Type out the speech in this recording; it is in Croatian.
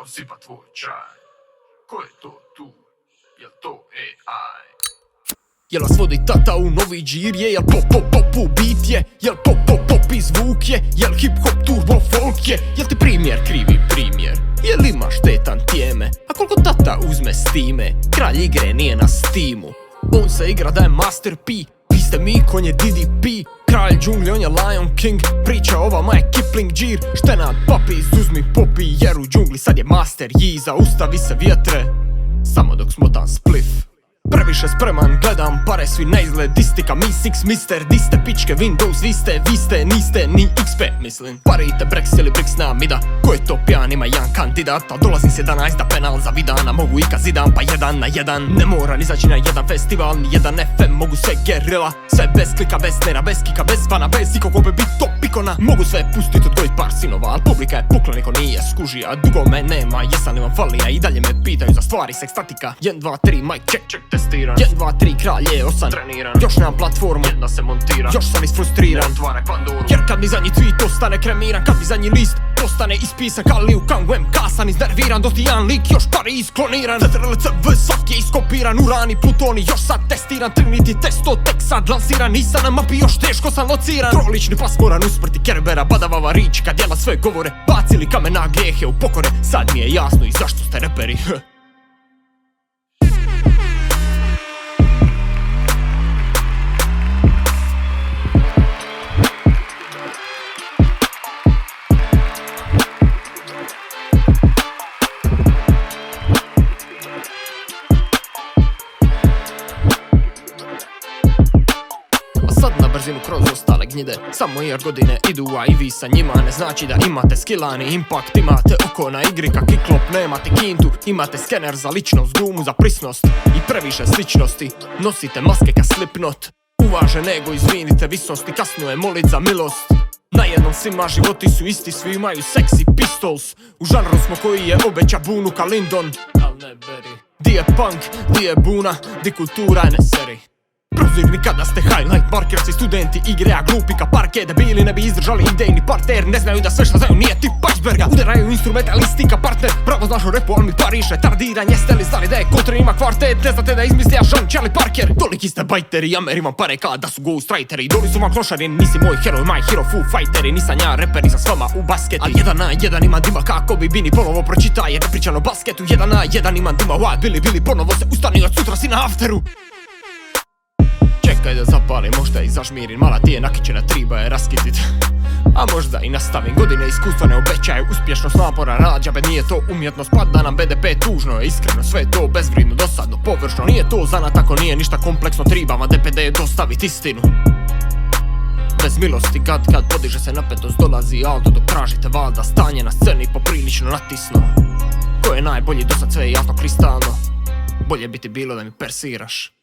ko sipa tvoj čaj. Ko je to tu? Jel to AI? Jel vas vodi tata u novi džirje? Jel pop u bit je? Jel pop i zvuk je? Jel hip hop turbo folk je? Jel ti primjer krivi primjer? Jel imaš te tantjeme? A kolko tata uzme s time? Kralj igre nije na Steamu. On se igra da je Master P. Vi ste mi, on je Diddy P. Kralj džungli, on je Lion King. Priča ova ma je Kipling džir. Štenad papi, izuzmi popi. Jer u džungli sad je Master Yi. Zaustavi se vjetre samo dok smotan spliff. Previše spreman, gledam pare, svi na izgled istika. Mi six mister, di ste pičke Windows, vi ste, niste ni XP, mislim. Parite Brex ili Brix na mida. Ko je to pijan, ima jedan kandidat. A dolazim s 11 da penal za vidana. Mogu i kad zidam pa 1 na 1. Ne moram izaći na jedan festival, ni jedan FM. Mogu sve gerila, sve bez klika, bez snera, bez kika, bez fana, bez ikog bi bit top ikona. Mogu sve pustit, odgojit par sinova. Al publika je pukla, niko nije skužija. Dugo me nema, jesam li vam falija. I dalje me pitaju za stvari, sekstatika. 1, 2, 3, mic check, testiran. 1, 2, 3, kralj je 8 treniran. Još nemam platformu, jedna se montira. Još sam isfrustriran, otvara Pandoru. Jer kad mi zadnji tweet ostane kremiran, kad mi zadnji list postane ispisan Kali u Kangu MK sam iznerviran. Dosti jedan lik još pari iskloniran. CTRL-CV svak je iskopiran. Urani, plutoni još sad testiran. Trinity testo tek sad lansiran. Nisam na mapi još teško sam lociran. Trolični pas moran usmrti Kerbera. Badavava rič kad djela sve govore. Bacili kamen na grijehe u pokore. Sad mi je jasno i zašto ste reperi. Kroz ostale gnjide, samo jer godine idu, a i vi sa njima. Ne znači da imate skillani impact, imate oko na igri ka kiklop, nemate kintu, imate skener za ličnost, gumu za prisnost i previše sličnosti. Nosite maske ka Slipknot, uvažen ego, izvinite visnosti, kasno je molit za milost. Najednom svima životi su isti, svi imaju sexy pistols. U žanru smo koji je obeća bunu ka Lindon, al ne beri. Di je punk, di je buna, di kultura ne seri. Prozirni kada ste highlight markersi, studenti igre, a glupi ka parke. Debili ne bi izdržali idejni parter, ne znaju da sve što znaju nije tip iceberga. Udaraju instrumentalisti ka partner, pravo znaš o repu, ali mi pariše tardiran. Jeste li znali da je Kotre ima kvartet, ne znate da je izmislija Jean-Charlie Parker. Toliki ste bajteri, Amer imam pare kao da su ghostwriteri. Doli su vam klošari, nisi moj heroj, my hero, Foo Fighteri. Nisam ja reper, nisam s vama u basketu. Ali 1 na 1 imam dima kako bi Bini ponovo pročita, jer ne pričam o basketu. 1 na 1 imam dima, why Bili ponovo se ustani od sutra si na afteru. Čekaj da zapalim, možda i zažmirim, mala ti je nakićena, triba je raskitit. A možda i nastavim, godine iskustva ne obećaju uspješnost, napora rađa, be nije to umjetnost, pada nam BDP, tužno je iskreno, sve je to bezvridno, dosadno, površno, nije to zanat ako nije ništa kompleksno, tribama DPD dostavit istinu. Bez milosti, kad podiže se napetost, dolazi alto dok tražite valda, stanje na sceni poprilično natisno. Ko je najbolji, dosad sve je jasno kristalno, bolje bi ti bilo da mi persiraš.